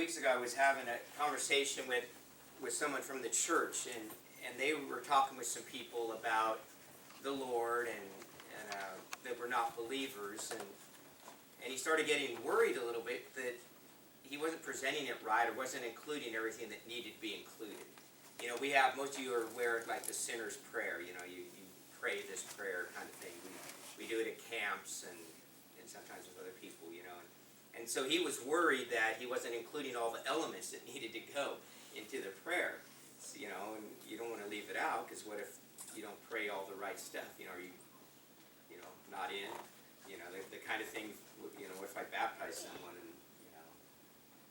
weeks ago I was having a conversation with someone from the church, and they were talking with some people about the Lord and that were not believers, and he started getting worried a little bit that he wasn't presenting it right or wasn't including everything that needed to be included. You know, we have, most of you are aware of like the sinner's prayer. You know, you pray this prayer kind of thing. We do it at camps and sometimes with other people, you know. And so he was worried that he wasn't including all the elements that needed to go into the prayer. So, you know, and you don't want to leave it out, because what if you don't pray all the right stuff? You know, are you not in? You know, the kind of thing, you know, what if I baptize someone and, you know,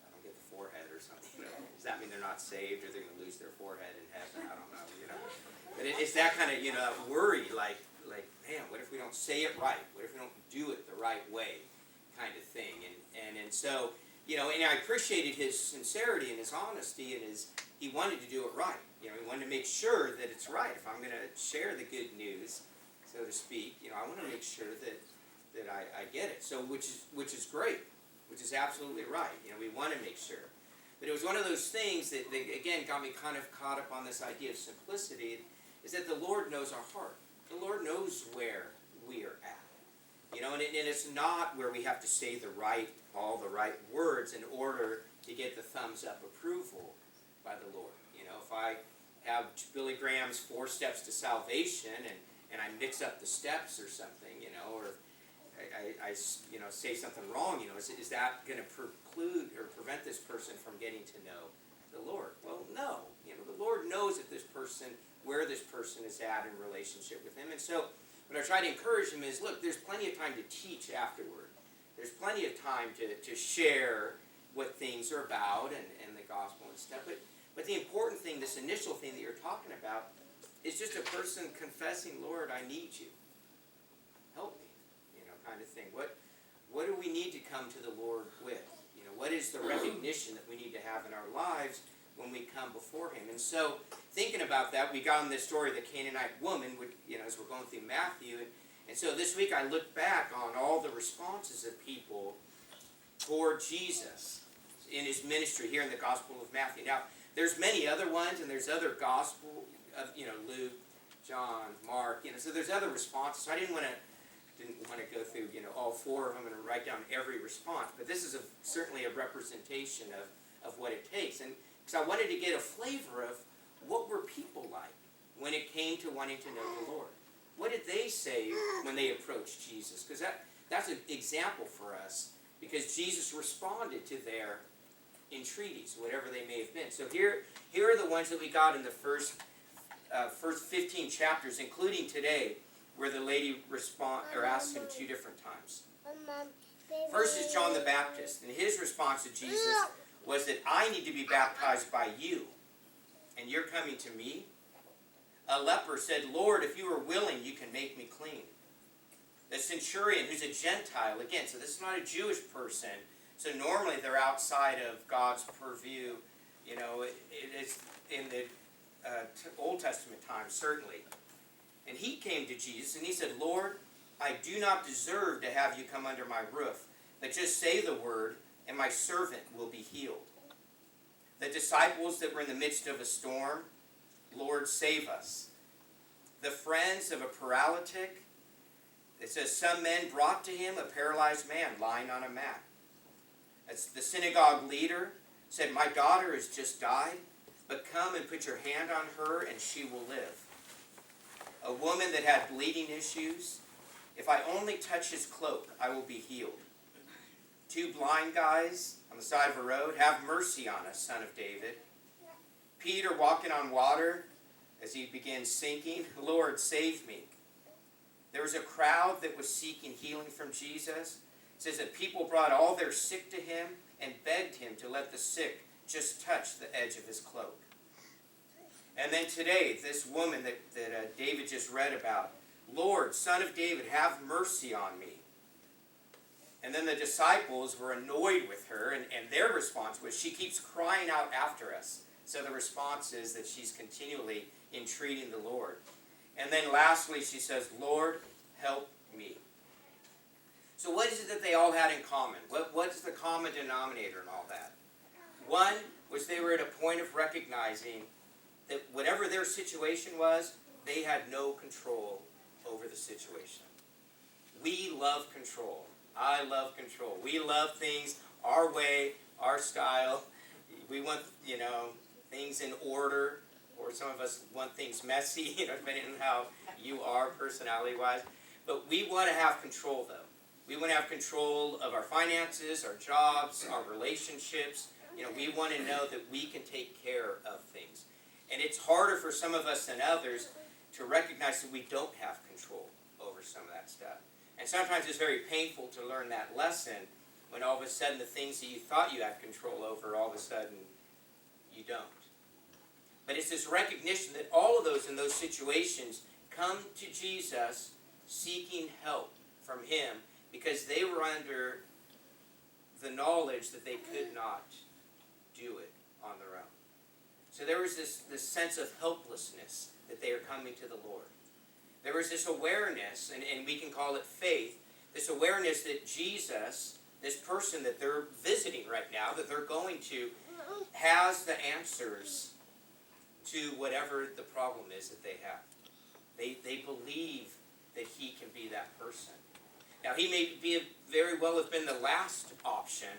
I don't get the forehead or something? You know, does that mean they're not saved, or they're going to lose their forehead in heaven? I don't know, you know. But it's that kind of, you know, worry, like, man, what if we don't say it right? What if we don't do it the right way, kind of thing? And so, you know, and I appreciated his sincerity and his honesty, and he wanted to do it right. You know, he wanted to make sure that it's right. If I'm going to share the good news, so to speak, you know, I want to make sure that I get it. So, which is great, which is absolutely right. You know, we want to make sure. But it was one of those things that again, got me kind of caught up on this idea of simplicity, is that the Lord knows our heart. The Lord knows where we are at. You know, and it's not where we have to say all the right words in order to get the thumbs up approval by the Lord. You know, if I have Billy Graham's 4 steps to salvation and I mix up the steps or something, you know, or I you know, say something wrong, you know, is that going to preclude or prevent this person from getting to know the Lord? Well, no. You know, the Lord knows where this person is at in relationship with him. And so what I try to encourage him is, look, there's plenty of time to teach afterward. There's plenty of time to share what things are about and the gospel and stuff. But the important thing, this initial thing that you're talking about, is just a person confessing, Lord, I need you. Help me, you know, kind of thing. What do we need to come to the Lord with? You know, what is the recognition that we need to have in our lives when we come before him? And so, thinking about that, we got on this story of the Canaanite woman, you know, as we're going through Matthew. And so this week I looked back on all the responses of people toward Jesus in his ministry here in the Gospel of Matthew. Now, there's many other ones, and there's other gospel of, you know, Luke, John, Mark, you know, so there's other responses. So I didn't want to go through, you know, all 4 of them and write down every response. But this is certainly a representation of what it takes. And because I wanted to get a flavor of what were people like when it came to wanting to know the Lord. What did they say when they approached Jesus? Because that's an example for us, because Jesus responded to their entreaties, whatever they may have been. So here are the ones that we got in the first 15 chapters, including today, where the lady asked him 2 different times. First is John the Baptist, and his response to Jesus was that I need to be baptized by you, and you're coming to me? A leper said, Lord, if you are willing, you can make me clean. The centurion, who's a Gentile, again, so this is not a Jewish person, so normally they're outside of God's purview. You know, it's in the Old Testament times, certainly. And he came to Jesus, and he said, Lord, I do not deserve to have you come under my roof, but just say the word, and my servant will be healed. The disciples that were in the midst of a storm, Lord, save us. The friends of a paralytic, it says, some men brought to him a paralyzed man lying on a mat. As the synagogue leader said, my daughter has just died, but come and put your hand on her and she will live. A woman that had bleeding issues, if I only touch his cloak, I will be healed. 2 blind guys on the side of a road, have mercy on us, Son of David. Peter walking on water as he begins sinking, Lord, save me. There was a crowd that was seeking healing from Jesus. It says that people brought all their sick to him and begged him to let the sick just touch the edge of his cloak. And then today, this woman that David just read about, Lord, Son of David, have mercy on me. And then the disciples were annoyed with her, and their response was, she keeps crying out after us. So the response is that she's continually entreating the Lord. And then lastly, she says, Lord, help me. So what is it that they all had in common? What's the common denominator in all that? One was they were at a point of recognizing that whatever their situation was, they had no control over the situation. We love control. I love control. We love things our way, our style. We want, things in order, or some of us want things messy, depending on how you are personality-wise. But we want to have control, though. We want to have control of our finances, our jobs, our relationships. We want to know that we can take care of things. And it's harder for some of us than others to recognize that we don't have control over some of that stuff. And sometimes it's very painful to learn that lesson when all of a sudden the things that you thought you had control over, all of a sudden you don't. But it's this recognition that all of those in those situations come to Jesus seeking help from Him because they were under the knowledge that they could not do it on their own. So there was this sense of helplessness that they are coming to the Lord. There was this awareness, and we can call it faith, this awareness that Jesus, this person that they're visiting right now, that they're going to, has the answers to whatever the problem is that they have. They believe that He can be that person. Now, He may very well have been the last option,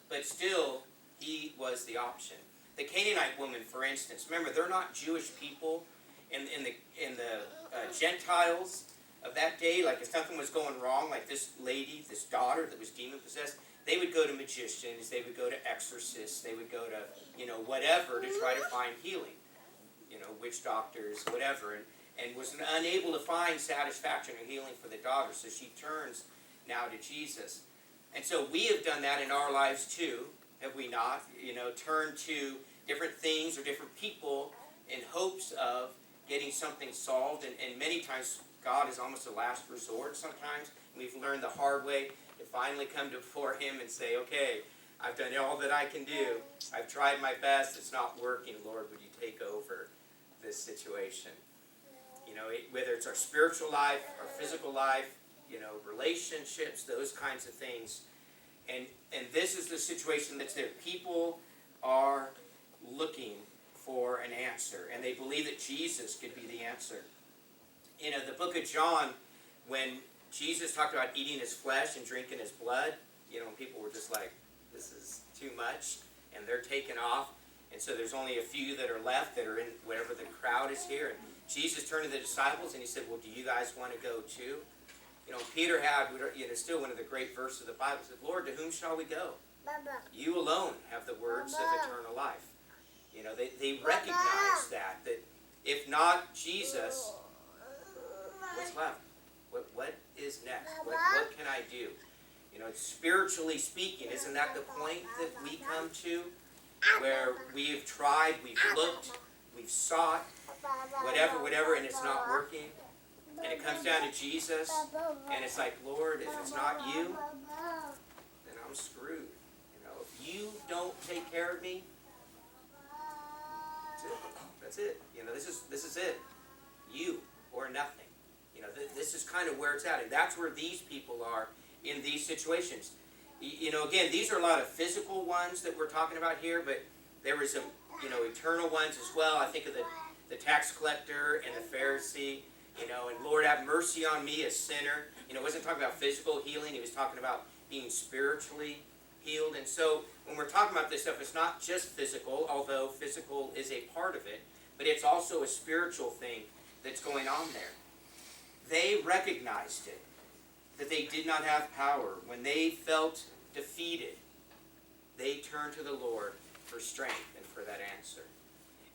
but still, He was the option. The Canaanite woman, for instance, remember, they're not Jewish people. In the Gentiles of that day, like if something was going wrong, like this lady, this daughter that was demon-possessed, they would go to magicians, they would go to exorcists, they would go to, whatever to try to find healing. Witch doctors, whatever, and was unable to find satisfaction or healing for the daughter, so she turns now to Jesus. And so we have done that in our lives too, have we not? Turned to different things or different people in hopes of getting something solved, and many times God is almost a last resort sometimes. We've learned the hard way to finally come before Him and say, okay, I've done all that I can do. I've tried my best. It's not working. Lord, would you take over this situation? Whether it's our spiritual life, our physical life, relationships, those kinds of things. And this is the situation that's there. People are looking for an answer, and they believe that Jesus could be the answer. The book of John, when Jesus talked about eating His flesh and drinking His blood, people were just like, this is too much, and they're taken off, and so there's only a few that are left that are in whatever the crowd is here, and Jesus turned to the disciples and He said, well, do you guys want to go too? Peter had, still one of the great verses of the Bible, said, Lord, to whom shall we go? You alone have the words of eternal life. They recognize that if not Jesus, what's left? What is next? What can I do? Spiritually speaking, isn't that the point that we come to? Where we've tried, we've looked, we've sought, whatever, and it's not working. And it comes down to Jesus, and it's like, Lord, if it's not you, then I'm screwed. If you don't take care of me, that's it. This is it. You or nothing. This is kind of where it's at, and that's where these people are in these situations. Again, these are a lot of physical ones that we're talking about here, but there is some, eternal ones as well. I think of the tax collector and the Pharisee. And Lord, have mercy on me, a sinner. It wasn't talking about physical healing. He was talking about being spiritually healed. And so when we're talking about this stuff, it's not just physical, although physical is a part of it, but it's also a spiritual thing that's going on there. They recognized it, that they did not have power. When they felt defeated, they turned to the Lord for strength and for that answer.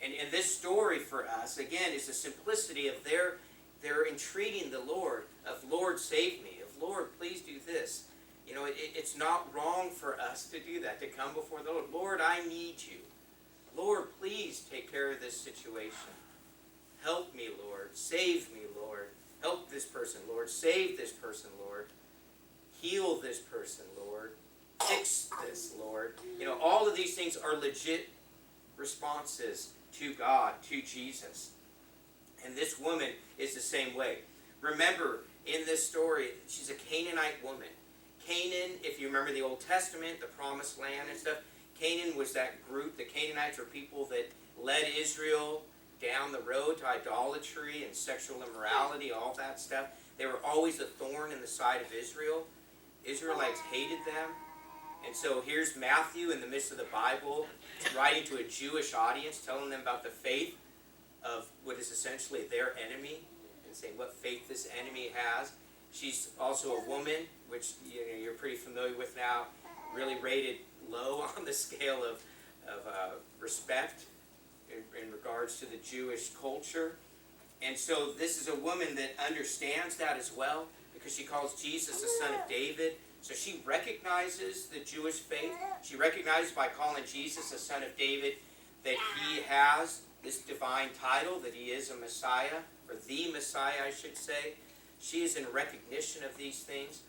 And this story for us, again, is the simplicity of their entreating the Lord, of Lord, save me, of Lord, please do this. It's not wrong for us to do that, to come before the Lord. Lord, I need you. Lord, please take care of this situation. Help me, Lord. Save me, Lord. Help this person, Lord. Save this person, Lord. Heal this person, Lord. Fix this, Lord. All of these things are legit responses to God, to Jesus. And this woman is the same way. Remember, in this story, she's a Canaanite woman. Canaan, if you remember the Old Testament, the Promised Land and stuff, Canaan was that group. The Canaanites were people that led Israel down the road to idolatry and sexual immorality, all that stuff. They were always a thorn in the side of Israel. Israelites hated them. And so here's Matthew in the midst of the Bible, writing to a Jewish audience, telling them about the faith of what is essentially their enemy, and saying what faith this enemy has. She's also a woman, which you're pretty familiar with now, really rated low on the scale of respect in regards to the Jewish culture. And so this is a woman that understands that as well, because she calls Jesus the son of David. So she recognizes the Jewish faith. She recognizes by calling Jesus the son of David that he has this divine title, that he is a Messiah, or the Messiah, I should say. She is in recognition of these things.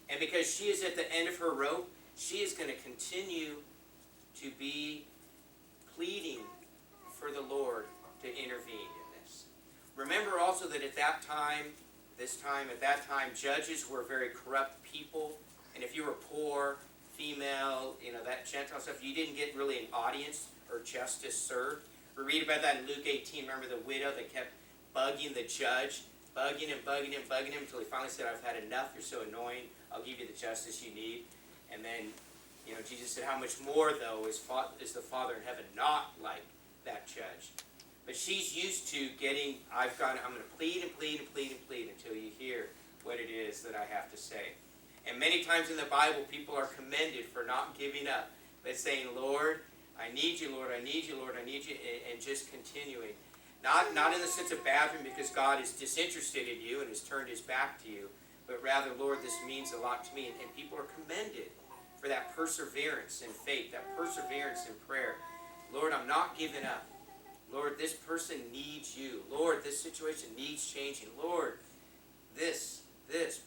And because she is at the end of her rope, she is going to continue to be pleading for the Lord to intervene in this. Remember also that at that time, judges were very corrupt people. And if you were poor, female, that Gentile stuff, you didn't get really an audience or justice served. We read about that in Luke 18. Remember the widow that kept bugging the judge, bugging him until he finally said, I've had enough, you're so annoying, I'll give you the justice you need. And then, Jesus said, how much more, though, is the Father in heaven not like that judge? But she's used to getting, I'm going to plead and plead and plead and plead until you hear what it is that I have to say. And many times in the Bible, people are commended for not giving up, but saying, Lord, I need you, Lord, I need you, Lord, I need you, and just continuing. Not in the sense of badgering because God is disinterested in you and has turned his back to you, but rather, Lord, this means a lot to me. And people are commended for that perseverance in faith, that perseverance in prayer. Lord, I'm not giving up. Lord, this person needs you. Lord, this situation needs changing. Lord, this,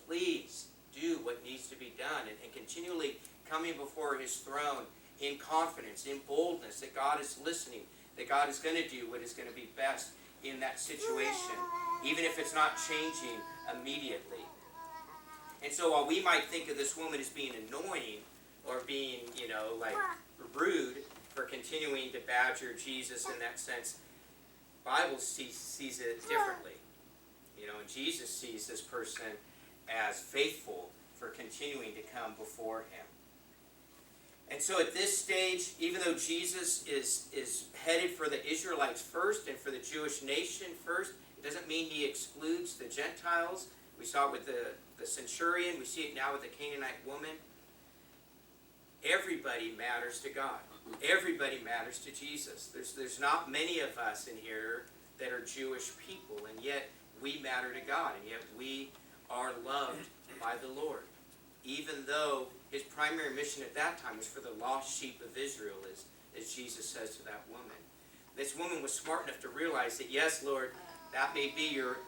please do what needs to be done. And continually coming before his throne in confidence, in boldness, that God is listening, that God is going to do what is going to be best in that situation, even if it's not changing immediately. And so while we might think of this woman as being annoying or being, rude for continuing to badger Jesus in that sense, the Bible sees it differently. And Jesus sees this person as faithful for continuing to come before him. And so at this stage, even though Jesus is headed for the Israelites first and for the Jewish nation first, it doesn't mean he excludes the Gentiles. We saw it with the centurion. We see it now with the Canaanite woman. Everybody matters to God. Everybody matters to Jesus. There's not many of us in here that are Jewish people, and yet we matter to God, and yet we are loved by the Lord. Even though his primary mission at that time was for the lost sheep of Israel, as Jesus says to that woman. This woman was smart enough to realize that, yes, Lord, that may be your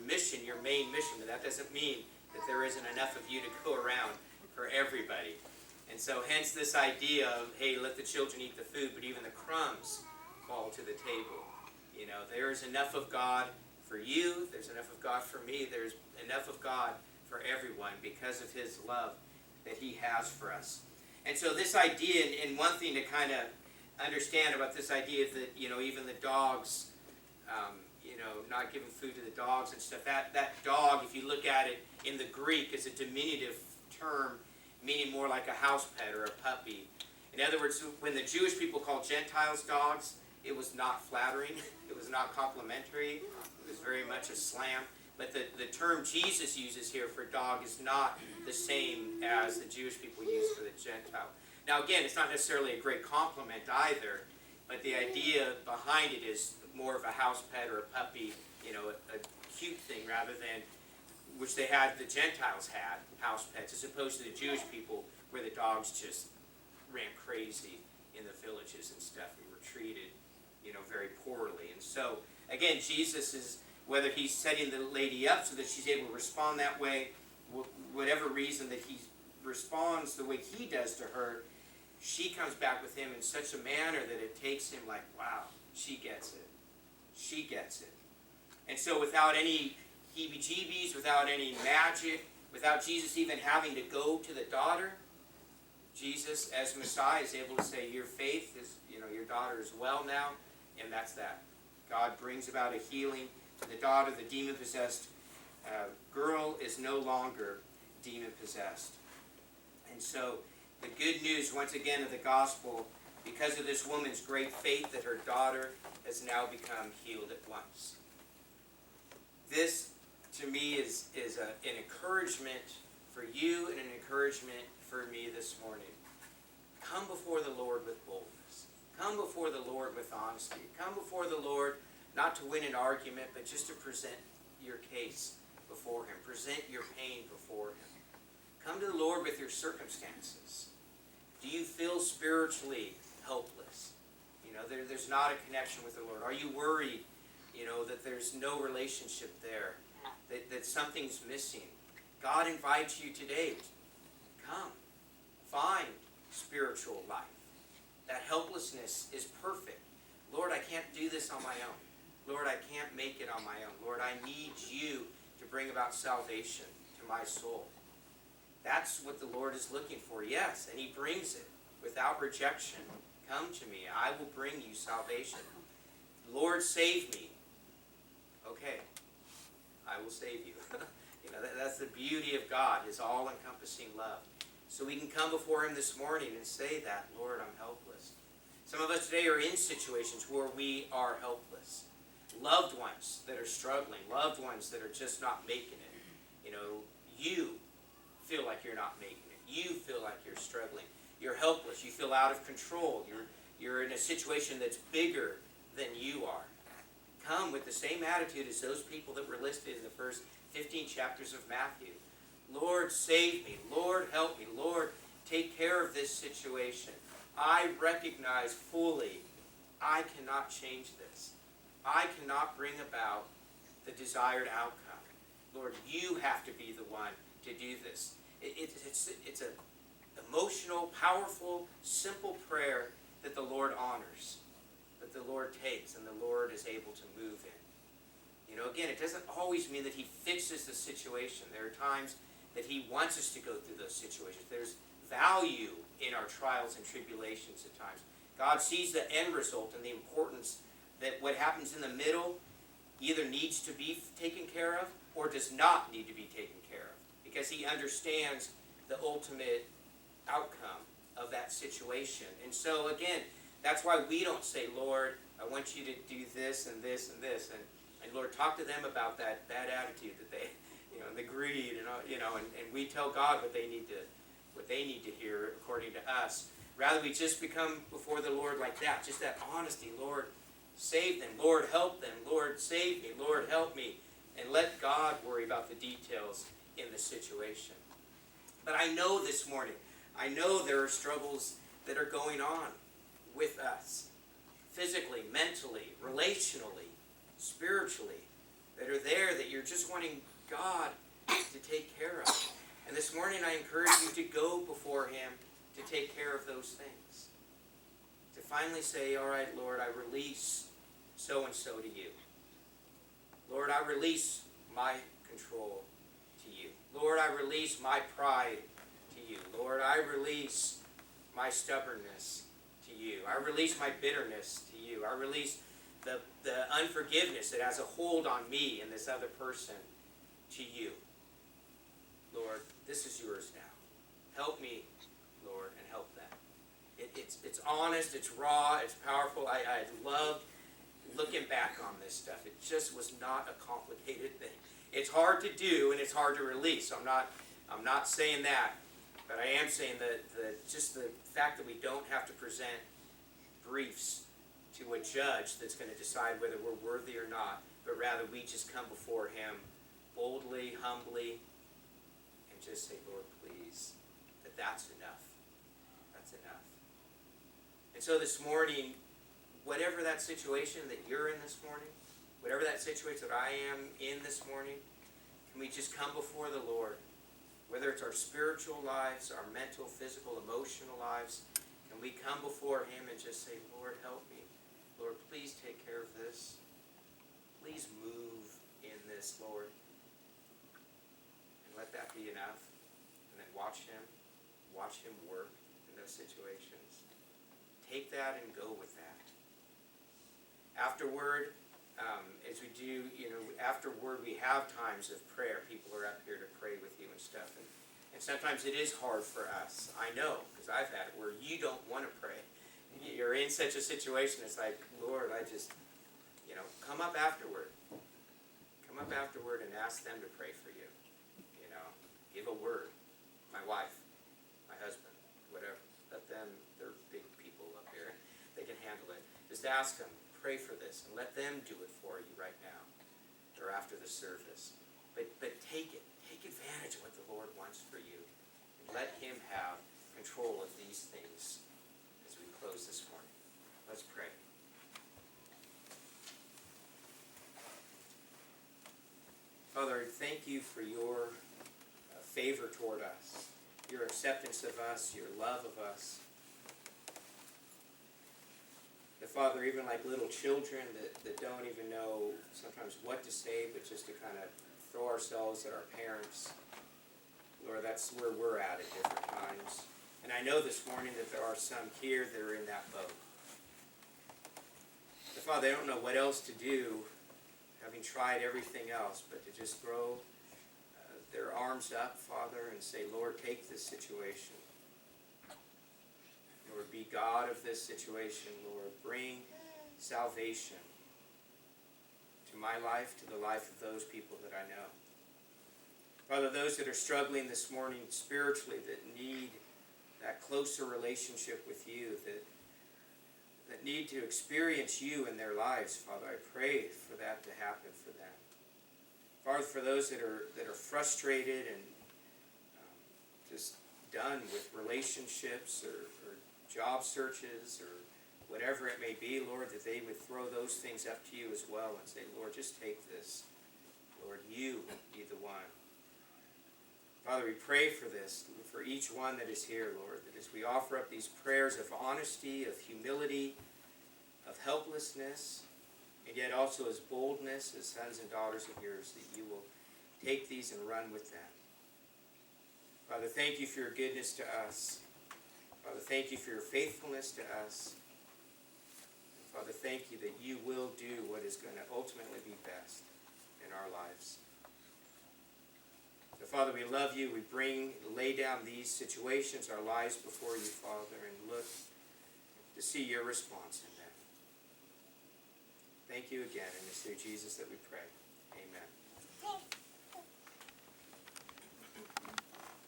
mission, your main mission, but that doesn't mean that there isn't enough of you to go around for everybody. And so hence this idea of, hey, let the children eat the food, but even the crumbs fall to the table. There is enough of God for you, there's enough of God for me, there's enough of God for everyone because of his love that he has for us. And so this idea, and one thing to kind of understand about this idea that, even the dogs, not giving food to the dogs and stuff, that dog, if you look at it in the Greek, is a diminutive term meaning more like a house pet or a puppy. In other words, when the Jewish people called Gentiles dogs, it was not flattering, it was not complimentary, it was very much a slam. But the term Jesus uses here for dog is not the same as the Jewish people use for the Gentile. Now again, it's not necessarily a great compliment either, but the idea behind it is more of a house pet or a puppy, a cute thing rather than, which the Gentiles had, house pets, as opposed to the Jewish people where the dogs just ran crazy in the villages and stuff and were treated, very poorly. And so, again, Jesus is, whether he's setting the lady up so that she's able to respond that way, whatever reason that he responds the way he does to her, she comes back with him in such a manner that it takes him like, wow, she gets it. She gets it. And so without any heebie-jeebies, without any magic, without Jesus even having to go to the daughter, Jesus Jesus as Messiah is able to say, your faith is, your daughter is well now, and that's that. God brings about a healing to the daughter. The demon-possessed girl is no longer demon-possessed. And so the good news, once again, of the gospel, because of this woman's great faith, that her daughter has now become healed at once. This, to me, is an encouragement for you and an encouragement for me this morning. Come before the Lord with boldness. Come before the Lord with honesty. Come before the Lord not to win an argument, but just to present your case before Him. Present your pain before Him. Come to the Lord with your circumstances. Do you feel spiritually helpless? There's not a connection with the Lord. Are you worried, that there's no relationship there, that something's missing? God invites you today. Come. Find spiritual life. That helplessness is perfect. Lord, I can't do this on my own. Lord, I can't make it on my own. Lord, I need you to bring about salvation to my soul. That's what the Lord is looking for, yes, and He brings it without rejection. Come to me, I will bring you salvation. Lord, save me. Okay, I will save you. That's the beauty of God, His all-encompassing love. So we can come before Him this morning and say that, Lord, I'm helpless. Some of us today are in situations where we are helpless. Loved ones that are struggling, loved ones that are just not making it. You feel like you're not making it. You feel like you're struggling. You're helpless. You feel out of control. You're in a situation that's bigger than you are. Come with the same attitude as those people that were listed in the first 15 chapters of Matthew. Lord, save me. Lord, help me. Lord, take care of this situation. I recognize fully I cannot change this. I cannot bring about the desired outcome. Lord, you have to be the one to do this. It's an emotional, powerful, simple prayer that the Lord honors, that the Lord takes, and the Lord is able to move in. Again, it doesn't always mean that He fixes the situation. There are times that He wants us to go through those situations. There's value in our trials and tribulations at times. God sees the end result and the importance that what happens in the middle either needs to be taken care of or does not need to be taken care of, because He understands the ultimate outcome of that situation. And so again, that's why we don't say, Lord, I want you to do this and this and this, and Lord, talk to them about that bad attitude that they, and the greed, and we tell God what they need to hear according to us. Rather, we just become before the Lord like that, just that honesty. Lord, save them. Lord, help them. Lord, save me. Lord, help me. And let God worry about the details in the situation. But I know this morning, I know there are struggles that are going on with us, physically, mentally, relationally, spiritually, that are there that you're just wanting God to take care of. And this morning I encourage you to go before Him to take care of those things. To finally say, all right, Lord, I release so-and-so to you. Lord, I release my control to you. Lord, I release my pride to you. Lord, I release my stubbornness to you. I release my bitterness to you. I release the unforgiveness that has a hold on me and this other person to you. Lord, this is yours now. Help me, Lord, and help them. It's honest, it's raw, it's powerful. I loved looking back on this stuff. It just was not a complicated thing. It's hard to do and it's hard to release. I'm not saying that, but I am saying that just the fact that we don't have to present briefs to a judge that's going to decide whether we're worthy or not, but rather we just come before Him boldly, humbly, and just say, Lord, please, that's enough. That's enough. And so this morning, whatever that situation that you're in this morning, whatever that situation that I am in this morning, can we just come before the Lord? Whether it's our spiritual lives, our mental, physical, emotional lives, can we come before Him and just say, Lord, help me. Lord, please take care of this. Please move in this, Lord. And let that be enough. And then watch Him work. And in those situations. Take that and go with that. Afterward, as we do, afterward we have times of prayer. People are up here to pray with you and stuff. And sometimes it is hard for us. I know, because I've had it where you don't want to pray. You're in such a situation, it's like, Lord, I just, come up afterward. Come up afterward and ask them to pray for you. Give a word. My wife, my husband, whatever. Let them, they're big people up here. They can handle it. Just ask them, pray for this, and let them do it for you right now or after the service. But take it. Take advantage of what the Lord wants for you. And let Him have control of these things as we close this morning. Let's pray. Father, thank you for your favor toward us, your acceptance of us, your love of us. The Father, even like little children that don't even know sometimes what to say, but just to kind of throw ourselves at our parents. Lord, that's where we're at different times. And I know this morning that there are some here that are in that boat. The Father, they don't know what else to do, having tried everything else, but to just throw their arms up, Father, and say, Lord, take this situation. Lord, be God of this situation. Lord, bring salvation to my life, to the life of those people that I know. Father, those that are struggling this morning spiritually, that need that closer relationship with you, that need to experience you in their lives, Father, I pray for that to happen for them. Father, for those that are frustrated and just done with relationships or job searches or whatever it may be, Lord, that they would throw those things up to you as well and say, Lord, just take this. Lord, you be the one. Father, we pray for this, for each one that is here, Lord, that as we offer up these prayers of honesty, of humility, of helplessness, and yet also as boldness, as sons and daughters of yours, that you will take these and run with them. Father, thank you for your goodness to us. Father, thank you for your faithfulness to us. And Father, thank you that you will do what is going to ultimately be best in our lives. So Father, we love you. We lay down these situations, our lives before you, Father, and look to see your response in them. Thank you again, and it's through Jesus that we pray.